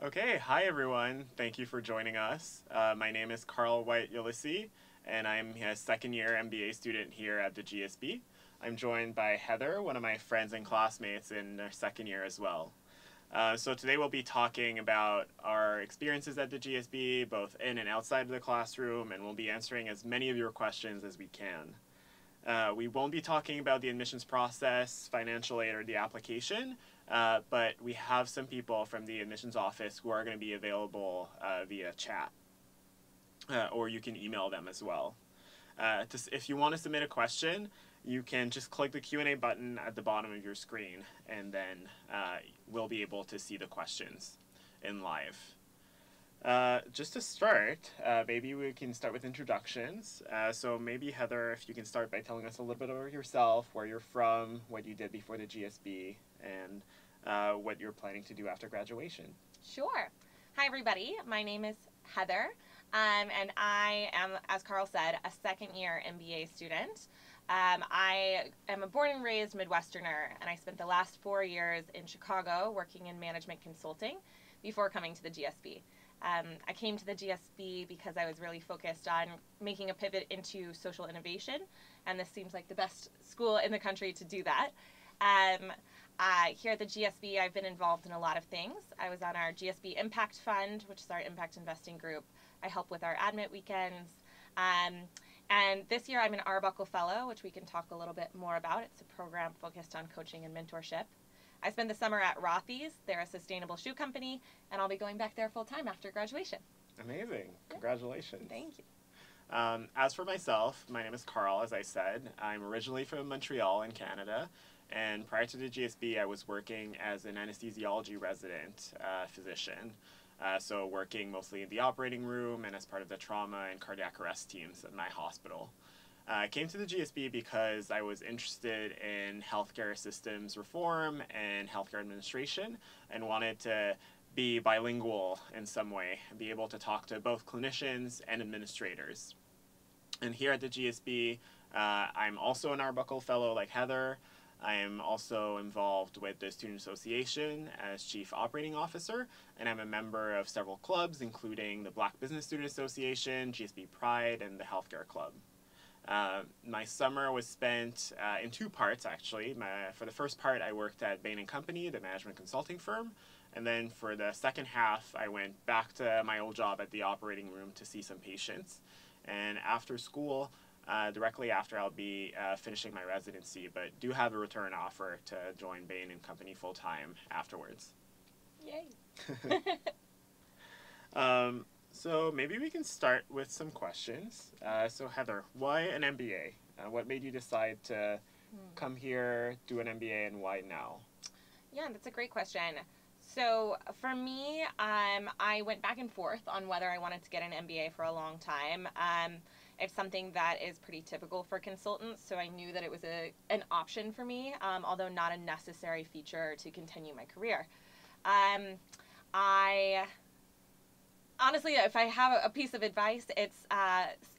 Okay, hi everyone. Thank you for joining us. My name is Carl White Ulysse, and I'm a second-year MBA student here at the GSB. I'm joined by Heather, one of my friends and classmates in our second year as well. So today we'll be talking about our experiences at the GSB, both in and outside of the classroom, and we'll be answering as many of your questions as we can. We won't be talking about the admissions process, financial aid, or the application, but we have some people from the admissions office who are going to be available via chat, or you can email them as well. If you want to submit a question, you can just click the Q&A button at the bottom of your screen, and then we'll be able to see the questions in live. Just to start, maybe we can start with introductions. So maybe Heather, if you can start by telling us a little bit about yourself, where you're from, what you did before the GSB, and what you're planning to do after graduation. Sure. Hi, everybody. My name is Heather, and I am, as Carl said, a second-year MBA student. I am a born and raised Midwesterner, and I spent the last 4 years in Chicago working in management consulting before coming to the GSB. I came to the GSB because I was really focused on making a pivot into social innovation, and this seems like the best school in the country to do that. Here at the GSB, I've been involved in a lot of things. I was on our GSB Impact Fund, which is our impact investing group. I help with our admit weekends. And this year I'm an Arbuckle Fellow, which we can talk a little bit more about. It's a program focused on coaching and mentorship. I spend the summer at Rothy's. They're a sustainable shoe company, and I'll be going back there full time after graduation. Amazing. Congratulations. Thank you. As for myself, my name is Carl, as I said. I'm originally from Montreal in Canada, and prior to the GSB, I was working as an anesthesiology resident physician. So working mostly in the operating room and as part of the trauma and cardiac arrest teams at my hospital. I came to the GSB because I was interested in healthcare systems reform and healthcare administration and wanted to be bilingual in some way, be able to talk to both clinicians and administrators. And here at the GSB, I'm also an Arbuckle Fellow like Heather. I am also involved with the Student Association as Chief Operating Officer, and I'm a member of several clubs, including the Black Business Student Association, GSB Pride, and the Healthcare Club. My summer was spent in two parts, actually. For the first part, I worked at Bain & Company, the management consulting firm, and then for the second half, I went back to my old job at the operating room to see some patients. And after school, directly after, I'll be finishing my residency, but do have a return offer to join Bain & Company full-time afterwards. Yay. So maybe we can start with some questions. So Heather, why an MBA? What made you decide to come here, do an MBA, and why now? Yeah, that's a great question. So for me, I went back and forth on whether I wanted to get an MBA for a long time. It's something that is pretty typical for consultants, so I knew that it was an option for me, although not a necessary feature to continue my career. Honestly, if I have a piece of advice, it's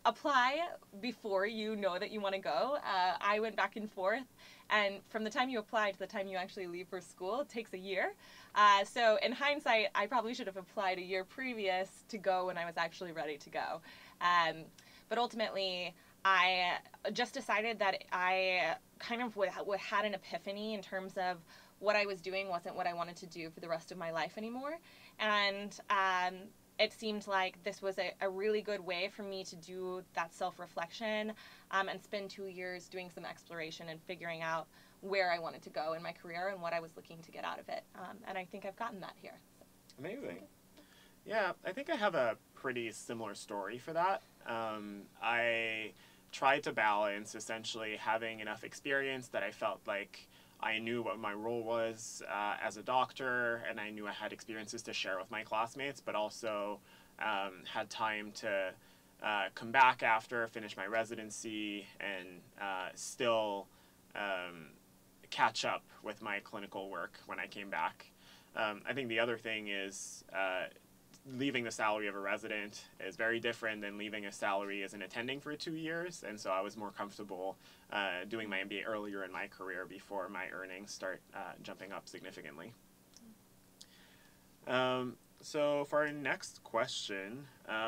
apply before you know that you want to go. I went back and forth, and from the time you apply to the time you actually leave for school, it takes a year. So in hindsight, I probably should have applied a year previous to go when I was actually ready to go. But ultimately, I just decided that I kind of had an epiphany in terms of what I was doing wasn't what I wanted to do for the rest of my life anymore. And it seemed like this was a really good way for me to do that self-reflection and spend 2 years doing some exploration and figuring out where I wanted to go in my career and what I was looking to get out of it. And I think I've gotten that here. So. Amazing. Yeah, I think I have a pretty similar story for that. I tried to balance essentially having enough experience that I felt like I knew what my role was as a doctor, and I knew I had experiences to share with my classmates, but also had time to come back after, finish my residency, and still catch up with my clinical work when I came back. I think the other thing is leaving the salary of a resident is very different than leaving a salary as an attending for 2 years, and so I was more comfortable doing my MBA earlier in my career before my earnings start jumping up significantly. So for our next question,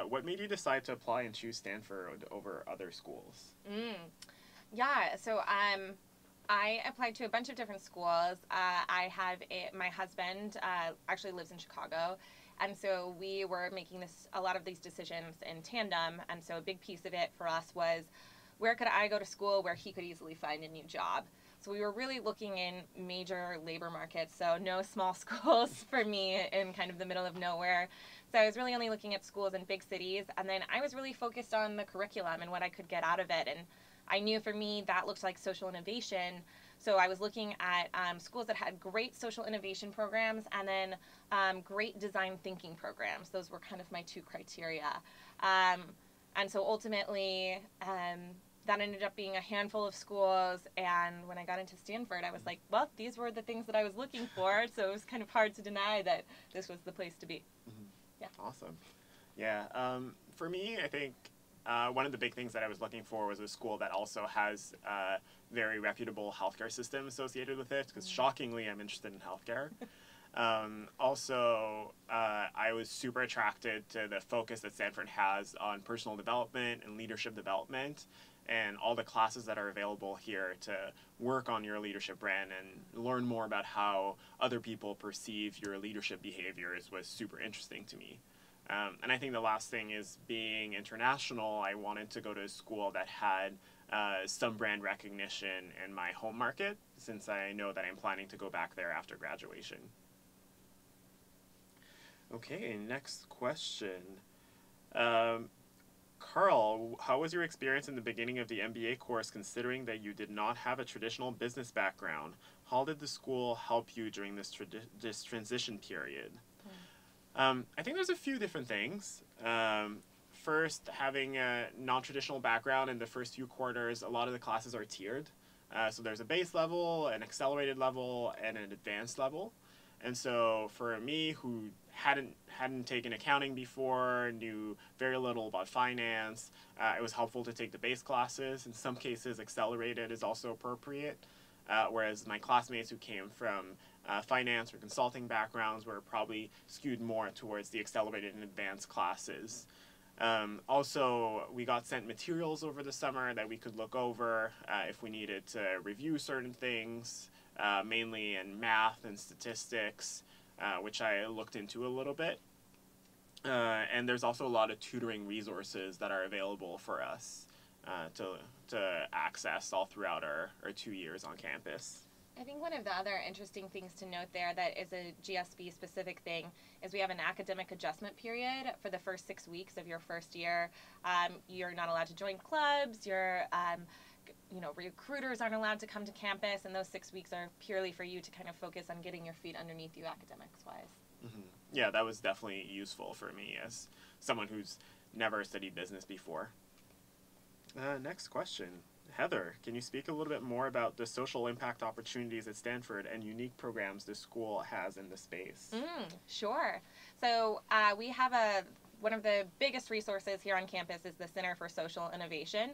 what made you decide to apply and choose Stanford over other schools? Yeah, so I applied to a bunch of different schools. My husband actually lives in Chicago, and so we were making a lot of these decisions in tandem. And so a big piece of it for us was, where could I go to school where he could easily find a new job? So we were really looking in major labor markets, so no small schools for me in kind of the middle of nowhere. So I was really only looking at schools in big cities, and then I was really focused on the curriculum and what I could get out of it. And I knew for me that looked like social innovation. So I was looking at schools that had great social innovation programs and then great design thinking programs. Those were kind of my two criteria. And so ultimately, that ended up being a handful of schools, and when I got into Stanford, I was like, well, these were the things that I was looking for, so it was kind of hard to deny that this was the place to be. Yeah. Awesome. Yeah, for me, I think one of the big things that I was looking for was a school that also has a very reputable healthcare system associated with it, because shockingly, I'm interested in healthcare. Also, I was super attracted to the focus that Stanford has on personal development and leadership development, and all the classes that are available here to work on your leadership brand and learn more about how other people perceive your leadership behaviors was super interesting to me. And I think the last thing is, being international, I wanted to go to a school that had some brand recognition in my home market, since I know that I'm planning to go back there after graduation. Okay, next question. Carl, how was your experience in the beginning of the MBA course, considering that you did not have a traditional business background? How did the school help you during this transition period? I think there's a few different things. First, having a non-traditional background in the first few quarters, a lot of the classes are tiered. So there's a base level, an accelerated level, and an advanced level. And so for me, who hadn't taken accounting before, knew very little about finance, it was helpful to take the base classes. In some cases, accelerated is also appropriate, whereas my classmates who came from finance or consulting backgrounds were probably skewed more towards the accelerated and advanced classes. Also, we got sent materials over the summer that we could look over if we needed to review certain things, mainly in math and statistics, which I looked into a little bit. And there's also a lot of tutoring resources that are available for us to access all throughout our 2 years on campus. I think one of the other interesting things to note there that is a GSB specific thing is we have an academic adjustment period for the first 6 weeks of your first year. You're not allowed to join clubs. Recruiters aren't allowed to come to campus, and those 6 weeks are purely for you to kind of focus on getting your feet underneath you academics-wise. Mm-hmm. Yeah, that was definitely useful for me as someone who's never studied business before. Next question. Heather, can you speak a little bit more about the social impact opportunities at Stanford and unique programs the school has in the space? Sure. So we have one of the biggest resources here on campus is the Center for Social Innovation.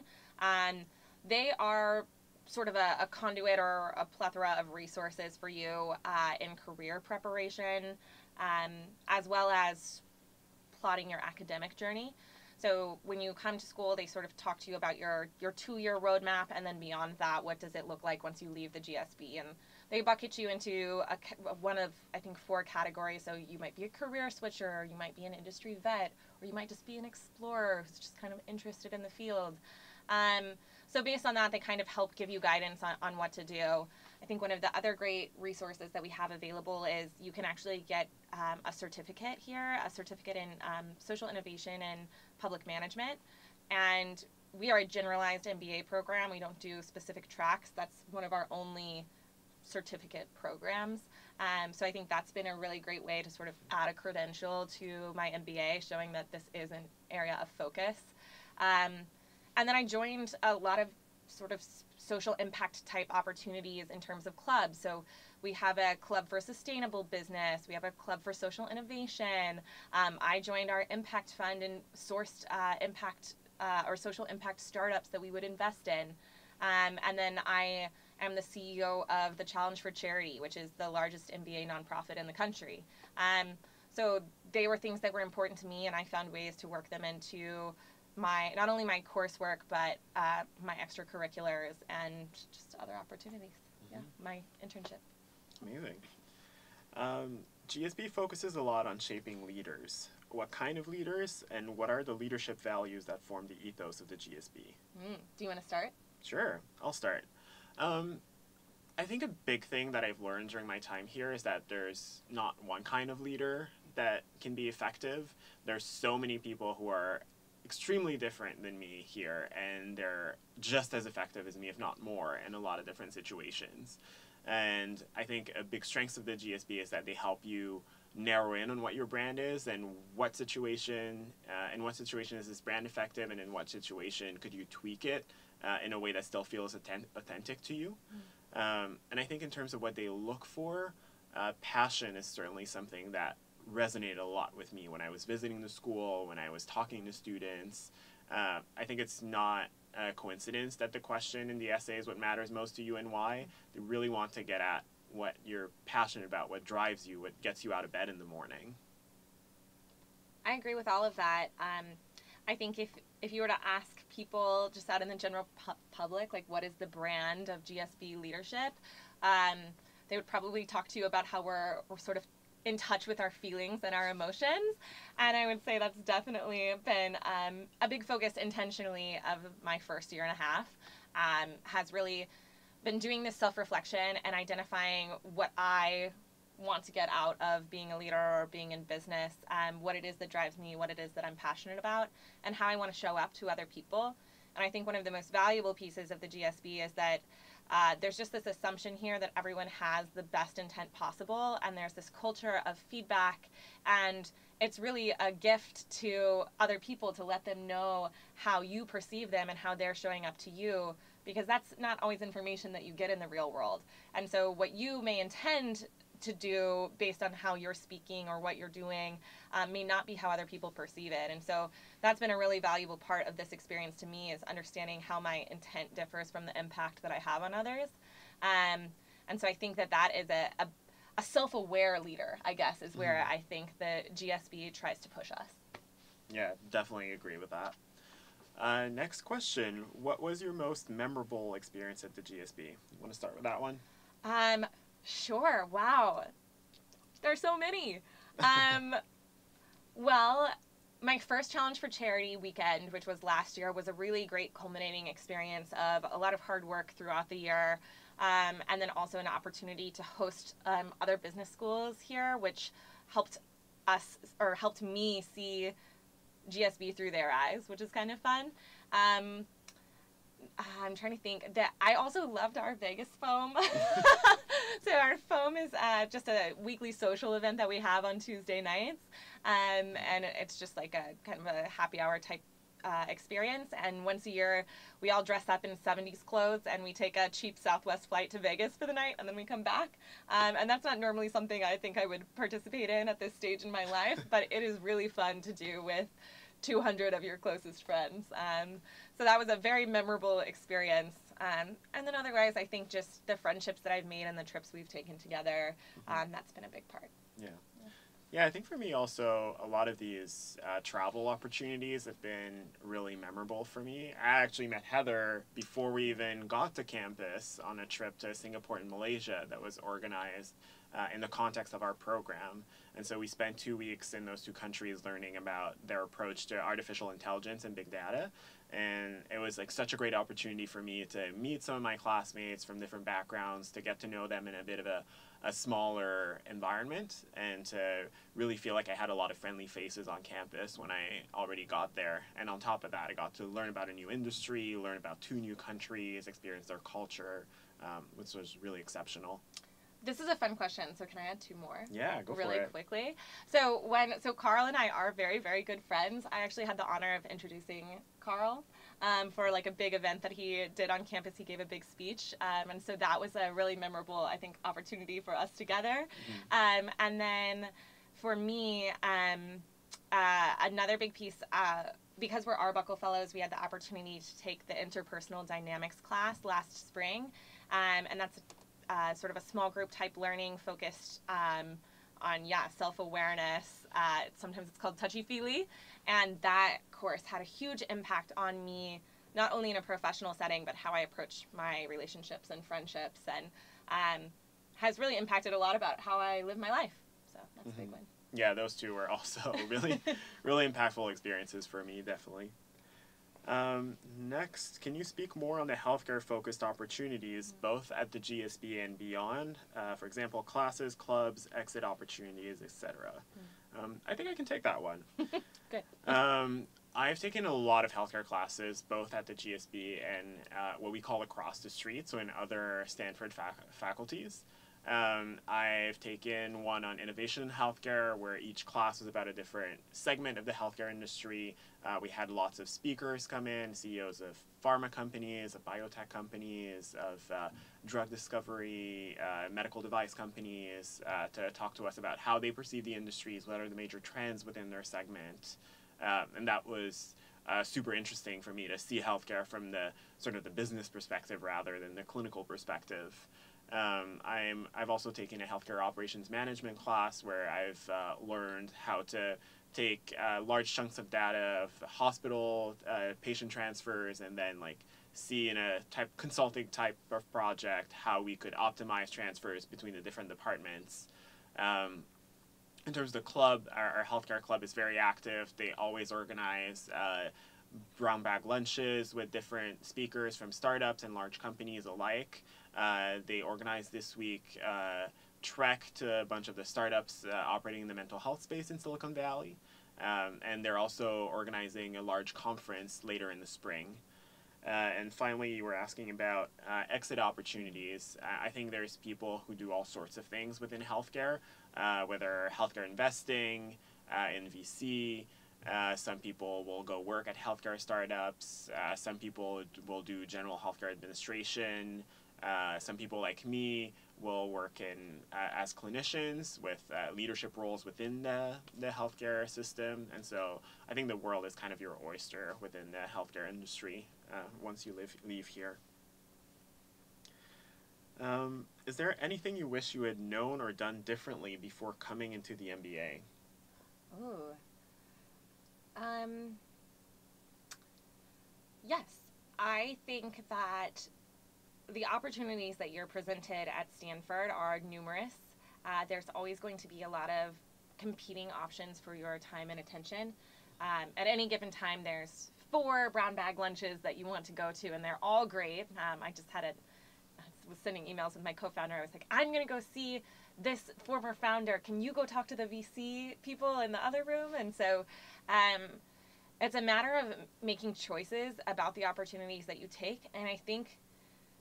They are sort of a conduit or a plethora of resources for you in career preparation, as well as plotting your academic journey. So when you come to school, they sort of talk to you about your 2-year roadmap, and then beyond that, what does it look like once you leave the GSB? And they bucket you into one of, I think, 4 categories. So you might be a career switcher, or you might be an industry vet, or you might just be an explorer who's just kind of interested in the field. So based on that, they kind of help give you guidance on what to do. I think one of the other great resources that we have available is you can actually get a certificate here, a certificate in social innovation and public management. And we are a generalized MBA program. We don't do specific tracks. That's one of our only certificate programs. So I think that's been a really great way to sort of add a credential to my MBA, showing that this is an area of focus. And then I joined a lot of sort of social impact type opportunities in terms of clubs. So we have a club for sustainable business. We have a club for social innovation. I joined our impact fund and sourced impact or social impact startups that we would invest in. And then I am the CEO of the Challenge for Charity, which is the largest MBA nonprofit in the country. So they were things that were important to me, and I found ways to work them into not only my coursework, but my extracurriculars and just other opportunities. Yeah, my internship. Amazing. GSB focuses a lot on shaping leaders. What kind of leaders, and what are the leadership values that form the ethos of the GSB? Do you want to start? Sure, I'll start. I think a big thing that I've learned during my time here is that there's not one kind of leader that can be effective. There's so many people who are extremely different than me here, and they're just as effective as me, if not more, in a lot of different situations. And I think a big strength of the GSB is that they help you narrow in on what your brand is and what situation, in what situation is this brand effective, and in what situation could you tweak it in a way that still feels authentic to you. And I think in terms of what they look for, passion is certainly something that resonated a lot with me when I was visiting the school, when I was talking to students. I think it's not a coincidence that the question in the essay is what matters most to you and why. They really want to get at what you're passionate about, what drives you, what gets you out of bed in the morning. I agree with all of that. I think if you were to ask people just out in the general public, like, what is the brand of GSB leadership, they would probably talk to you about how we're sort of in touch with our feelings and our emotions. And I would say that's definitely been a big focus intentionally of my first year and a half, has really been doing this self-reflection and identifying what I want to get out of being a leader or being in business, what it is that drives me, what it is that I'm passionate about, and how I want to show up to other people. And I think one of the most valuable pieces of the GSB is that there's just this assumption here that everyone has the best intent possible, and there's this culture of feedback, and it's really a gift to other people to let them know how you perceive them and how they're showing up to you, because that's not always information that you get in the real world. And so what you may intend to do based on how you're speaking or what you're doing may not be how other people perceive it. And so that's been a really valuable part of this experience to me, is understanding how my intent differs from the impact that I have on others. And so I think that is a self-aware leader, I guess, is where I think the GSB tries to push us. Yeah, definitely agree with that. Next question. What was your most memorable experience at the GSB? You want to start with that one? Sure. Wow. There's so many. Well, my first Challenge for Charity weekend, which was last year, was a really great culminating experience of a lot of hard work throughout the year, and then also an opportunity to host other business schools here, which helped me see GSB through their eyes, which is kind of fun. I'm trying to think that I also loved our Vegas foam. So our foam is just a weekly social event that we have on Tuesday nights. And it's just like a kind of a happy hour type experience. And once a year, we all dress up in 70s clothes and we take a cheap Southwest flight to Vegas for the night, and then we come back. And that's not normally something I think I would participate in at this stage in my life, but it is really fun to do with 200 of your closest friends. So that was a very memorable experience. And then otherwise, I think just the friendships that I've made and the trips we've taken together, that's been a big part. Yeah, I think for me also, a lot of these travel opportunities have been really memorable for me. I actually met Heather before we even got to campus on a trip to Singapore and Malaysia that was organized in the context of our program. And so we spent 2 weeks in those two countries learning about their approach to artificial intelligence and big data. And it was like such a great opportunity for me to meet some of my classmates from different backgrounds, to get to know them in a bit of a smaller environment, and to really feel like I had a lot of friendly faces on campus when I already got there. And on top of that, I got to learn about a new industry, learn about 2 new countries, experience their culture, which was really exceptional. This is a fun question, so can I add 2 more? Yeah, go for it. Really quickly. So Carl and I are very, very good friends. I actually had the honor of introducing Carl for like a big event that he did on campus. He gave a big speech, and so that was a really memorable, I think, opportunity for us together. And then for me, another big piece, because we're Arbuckle Fellows, we had the opportunity to take the interpersonal dynamics class last spring, and that's sort of a small group type learning focused on self-awareness. Sometimes it's called touchy-feely. And that course had a huge impact on me, not only in a professional setting, but how I approach my relationships and friendships, and has really impacted a lot about how I live my life. So that's a big one. Yeah, those two were also really, really impactful experiences for me, definitely. Next, can you speak more on the healthcare-focused opportunities, both at the GSB and beyond? For example, classes, clubs, exit opportunities, etc. I think I can take that one. Good. I've taken a lot of healthcare classes, both at the GSB and what we call across the street, so in other Stanford faculties. I've taken one on innovation in healthcare, where each class was about a different segment of the healthcare industry. We had lots of speakers come in, CEOs of pharma companies, of biotech companies, of drug discovery, medical device companies, to talk to us about how they perceive the industries, what are the major trends within their segment. And that was super interesting for me to see healthcare from the sort of the business perspective rather than the clinical perspective. I've also taken a healthcare operations management class where I've learned how to take large chunks of data of hospital patient transfers and then see in a consulting type of project how we could optimize transfers between the different departments. In terms of the club, our healthcare club is very active. They always organize brown bag lunches with different speakers from startups and large companies alike. They organized this week trek to a bunch of the startups operating in the mental health space in Silicon Valley. And they're also organizing a large conference later in the spring. And finally, you were asking about exit opportunities. I think there's people who do all sorts of things within healthcare, whether healthcare investing, in VC. Some people will go work at healthcare startups. Some people will do general healthcare administration. Some people like me will work as clinicians with leadership roles within the healthcare system. And so I think the world is kind of your oyster within the healthcare industry once you leave here. Is there anything you wish you had known or done differently before coming into the MBA? Ooh. Yes, I think that the opportunities that you're presented at Stanford are numerous. There's always going to be a lot of competing options for your time and attention. At any given time, there's 4 brown bag lunches that you want to go to, and they're all great. I was sending emails with my co-founder. I was like, I'm going to go see this former founder. Can you go talk to the VC people in the other room? And so it's a matter of making choices about the opportunities that you take. And I think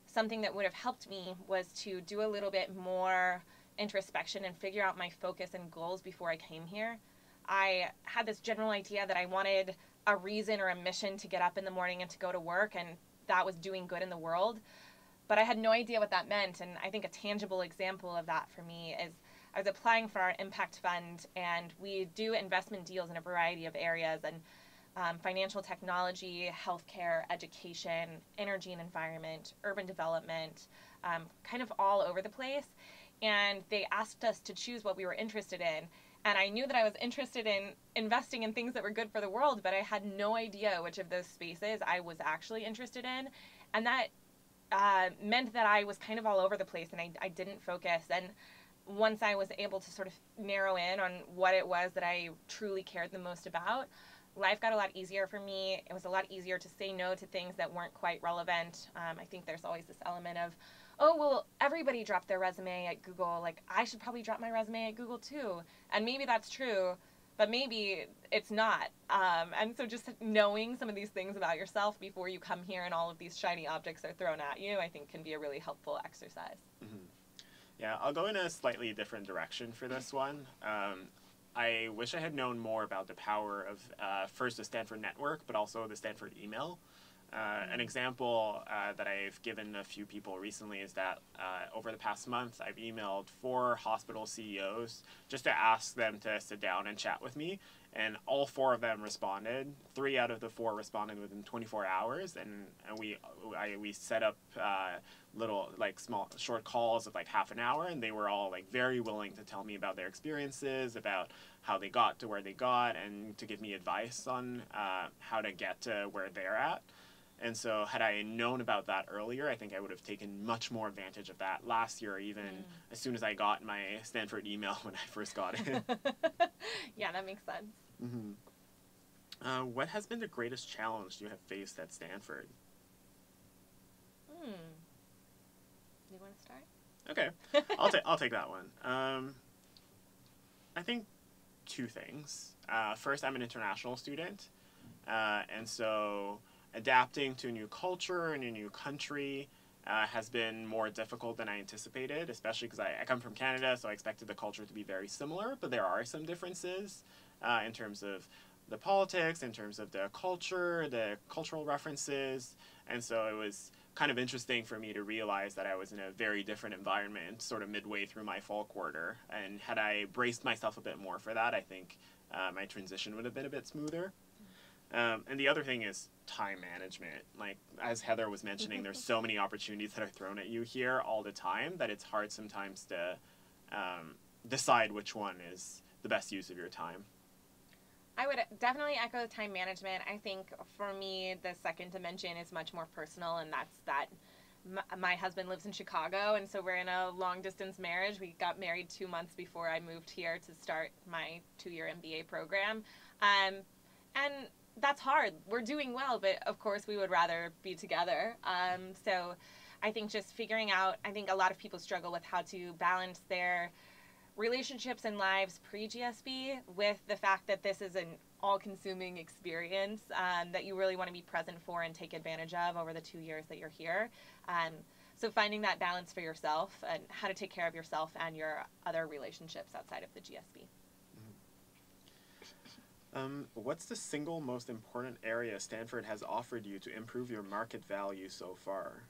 something that would have helped me was to do a little bit more introspection and figure out my focus and goals before I came here. I had this general idea that I wanted a reason or a mission to get up in the morning and to go to work, and that was doing good in the world. But I had no idea what that meant, and I think a tangible example of that for me is I was applying for our Impact Fund, and we do investment deals in a variety of areas, and financial technology, healthcare, education, energy and environment, urban development, kind of all over the place. And they asked us to choose what we were interested in. And I knew that I was interested in investing in things that were good for the world, but I had no idea which of those spaces I was actually interested in. And that meant that I was kind of all over the place, and I didn't focus. And once I was able to sort of narrow in on what it was that I truly cared the most about, life got a lot easier for me. It was a lot easier to say no to things that weren't quite relevant. I think there's always this element of, oh, well, everybody dropped their resume at Google. I should probably drop my resume at Google too. And maybe that's true, but maybe it's not. And so just knowing some of these things about yourself before you come here and all of these shiny objects are thrown at you, I think can be a really helpful exercise. Mm-hmm. Yeah, I'll go in a slightly different direction for this one. I wish I had known more about the power of first the Stanford network, but also the Stanford email. An example that I've given a few people recently is that over the past month, I've emailed 4 hospital CEOs just to ask them to sit down and chat with me. And all 4 of them responded. 3 out of the 4 responded within 24 hours, and we set up little like small short calls of like half an hour, and they were all like very willing to tell me about their experiences, about how they got to where they got, and to give me advice on how to get to where they're at. And so had I known about that earlier, I think I would have taken much more advantage of that last year, even as soon as I got my Stanford email when I first got it. Yeah, that makes sense. What has been the greatest challenge you have faced at Stanford? You want to start? Okay, I'll take that one. I think 2 things. First, I'm an international student, and so adapting to a new culture and a new country has been more difficult than I anticipated, especially because I come from Canada, so I expected the culture to be very similar, but there are some differences in terms of the politics, in terms of the culture, the cultural references, and so it was kind of interesting for me to realize that I was in a very different environment sort of midway through my fall quarter, and had I braced myself a bit more for that, I think my transition would have been a bit smoother. And the other thing is time management. Like, as Heather was mentioning, there's so many opportunities that are thrown at you here all the time that it's hard sometimes to decide which one is the best use of your time. I would definitely echo time management. I think for me, the second dimension is much more personal, and that's that my husband lives in Chicago, and so we're in a long-distance marriage. We got married 2 months before I moved here to start my 2-year MBA program. And that's hard. We're doing well, but of course we would rather be together. So I think just figuring out, I think a lot of people struggle with how to balance their relationships and lives pre-GSB with the fact that this is an all-consuming experience that you really want to be present for and take advantage of over the 2 years that you're here. So finding that balance for yourself and how to take care of yourself and your other relationships outside of the GSB. What's the single most important area Stanford has offered you to improve your market value so far?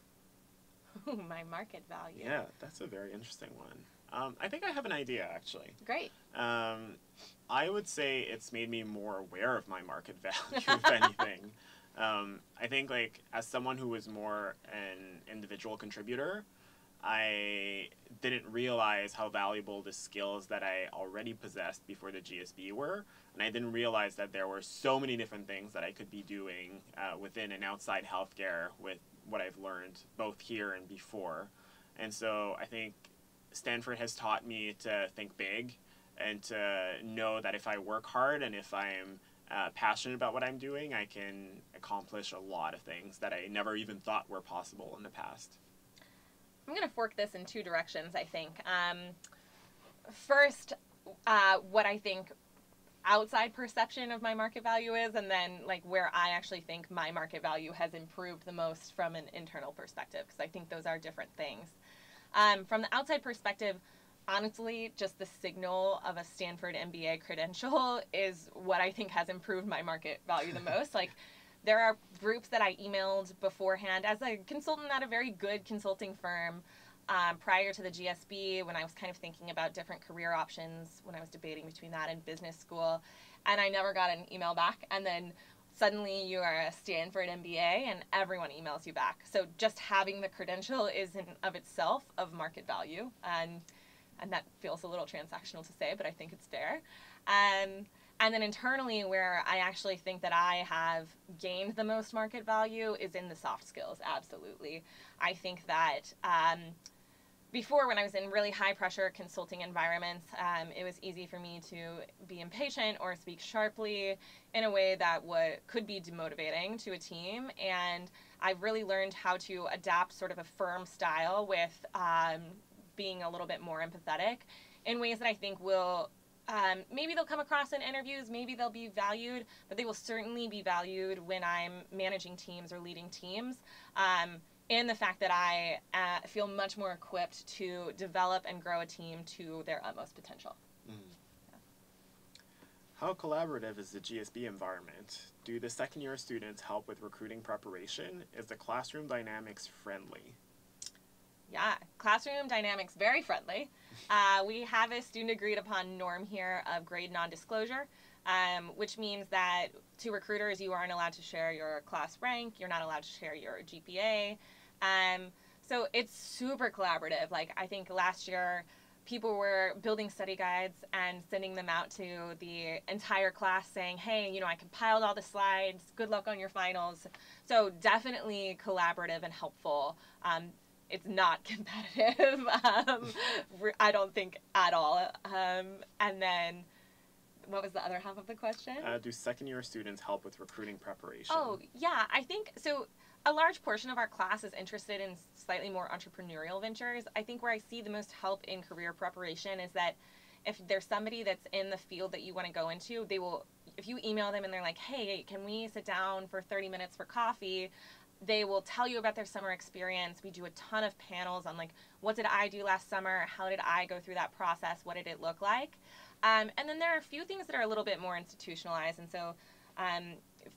Ooh, my market value. Yeah, that's a very interesting one. I think I have an idea, actually. Great. I would say it's made me more aware of my market value, if anything. I think, like, as someone who was more an individual contributor, I didn't realize how valuable the skills that I already possessed before the GSB were. And I didn't realize that there were so many different things that I could be doing within and outside healthcare with what I've learned both here and before. And so I think Stanford has taught me to think big and to know that if I work hard and if I'm passionate about what I'm doing, I can accomplish a lot of things that I never even thought were possible in the past. I'm going to fork this in 2 directions, I think. First, what I think outside perception of my market value is, and then like where I actually think my market value has improved the most from an internal perspective, because I think those are different things. From the outside perspective, honestly, just the signal of a Stanford MBA credential is what I think has improved my market value the most. Like, there are groups that I emailed beforehand as a consultant at a very good consulting firm prior to the GSB, when I was kind of thinking about different career options, when I was debating between that and business school, and I never got an email back. And then suddenly you are a Stanford MBA and everyone emails you back. So just having the credential is in of itself of market value. And that feels a little transactional to say, but I think it's fair. And then internally, where I actually think that I have gained the most market value is in the soft skills, absolutely. I think that before, when I was in really high-pressure consulting environments, it was easy for me to be impatient or speak sharply in a way that could be demotivating to a team. And I've really learned how to adapt sort of a firm style with being a little bit more empathetic in ways that I think will maybe they'll come across in interviews, maybe they'll be valued, but they will certainly be valued when I'm managing teams or leading teams, in the fact that I feel much more equipped to develop and grow a team to their utmost potential. Mm. Yeah. How collaborative is the GSB environment? Do the second-year students help with recruiting preparation? Is the classroom dynamics friendly? Yeah, classroom dynamics, very friendly. We have a student agreed upon norm here of grade non-disclosure. which means that to recruiters, you aren't allowed to share your class rank. You're not allowed to share your GPA. So it's super collaborative. Like, I think last year, people were building study guides and sending them out to the entire class saying, hey, I compiled all the slides. Good luck on your finals. So definitely collaborative and helpful. It's not competitive, I don't think at all. And then, what was the other half of the question? Do second-year students help with recruiting preparation? Oh, yeah, I think so. A large portion of our class is interested in slightly more entrepreneurial ventures. I think where I see the most help in career preparation is that if there's somebody that's in the field that you want to go into, they will, if you email them and they're like, hey, can we sit down for 30 minutes for coffee? They will tell you about their summer experience. We do a ton of panels on, like, what did I do last summer? How did I go through that process? What did it look like? And then there are a few things that are a little bit more institutionalized. And so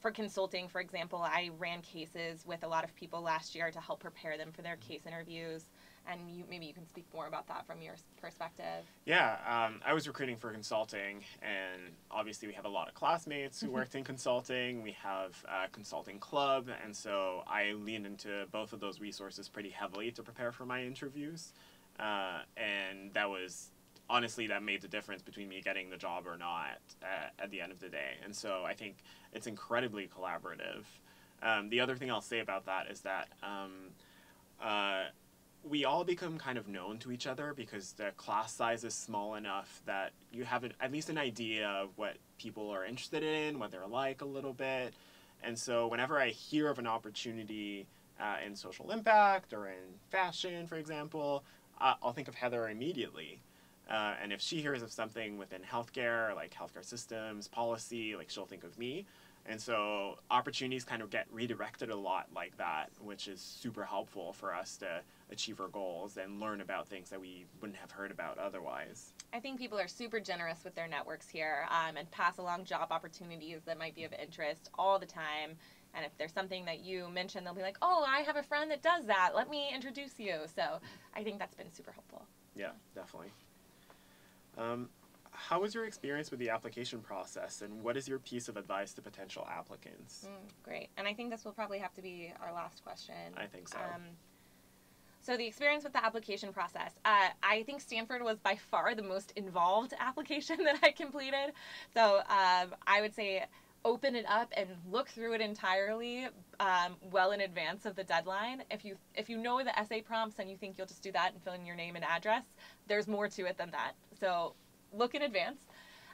for consulting, for example, I ran cases with a lot of people last year to help prepare them for their case interviews. And maybe you can speak more about that from your perspective. Yeah, I was recruiting for consulting, and obviously we have a lot of classmates who worked in consulting. We have a consulting club, and so I leaned into both of those resources pretty heavily to prepare for my interviews. And that was, honestly, that made the difference between me getting the job or not at the end of the day. And so I think it's incredibly collaborative. The other thing I'll say about that is that we all become kind of known to each other because the class size is small enough that you have at least an idea of what people are interested in, what they're like a little bit. And so whenever I hear of an opportunity in social impact or in fashion, for example, I'll think of Heather immediately. And if she hears of something within healthcare, like healthcare systems, policy, like, she'll think of me. And so opportunities kind of get redirected a lot like that, which is super helpful for us to achieve our goals and learn about things that we wouldn't have heard about otherwise. I think people are super generous with their networks here, and pass along job opportunities that might be of interest all the time. And if there's something that you mention, they'll be like, oh, I have a friend that does that. Let me introduce you. So I think that's been super helpful. Yeah, definitely. How was your experience with the application process, and what is your piece of advice to potential applicants? Great. And I think this will probably have to be our last question. I think so. So the experience with the application process, I think Stanford was by far the most involved application that I completed. So I would say open it up and look through it entirely well in advance of the deadline. If you know the essay prompts and you think you'll just do that and fill in your name and address, there's more to it than that. So look in advance.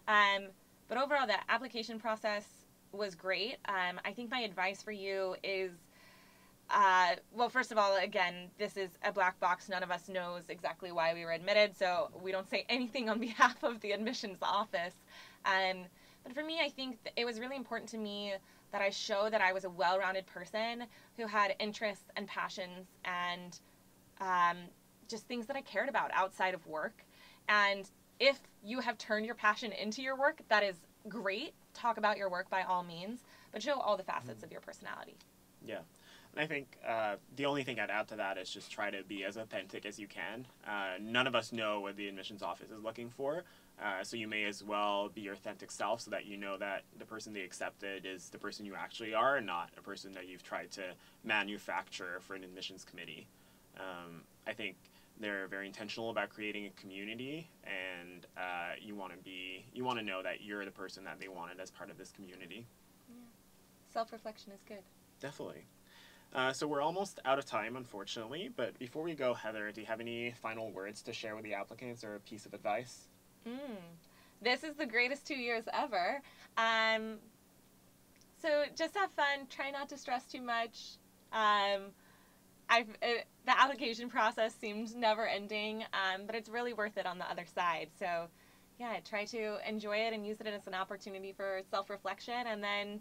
But overall, the application process was great. I think my advice for you is, well, first of all, again, this is a black box. None of us knows exactly why we were admitted, so we don't say anything on behalf of the admissions office. But for me, I think it was really important to me that I show that I was a well-rounded person who had interests and passions and just things that I cared about outside of work. And if you have turned your passion into your work, that is great. Talk about your work by all means, but show all the facets of your personality. Yeah. And I think the only thing I'd add to that is just try to be as authentic as you can. None of us know what the admissions office is looking for, so you may as well be your authentic self so that you know that the person they accepted is the person you actually are and not a person that you've tried to manufacture for an admissions committee. I think they're very intentional about creating a community, and you want to know that you're the person that they wanted as part of this community. Yeah. Self-reflection is good. Definitely. So we're almost out of time, unfortunately, but before we go, Heather, do you have any final words to share with the applicants or a piece of advice? This is the greatest 2 years ever. So just have fun. Try not to stress too much. The application process seemed never ending, but it's really worth it on the other side. So yeah, try to enjoy it and use it as an opportunity for self-reflection, and then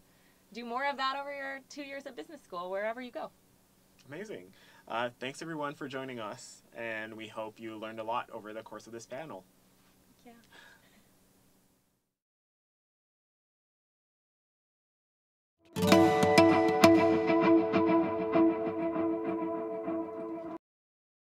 do more of that over your 2 years at business school, wherever you go. Amazing. Thanks everyone for joining us, and we hope you learned a lot over the course of this panel. Yeah.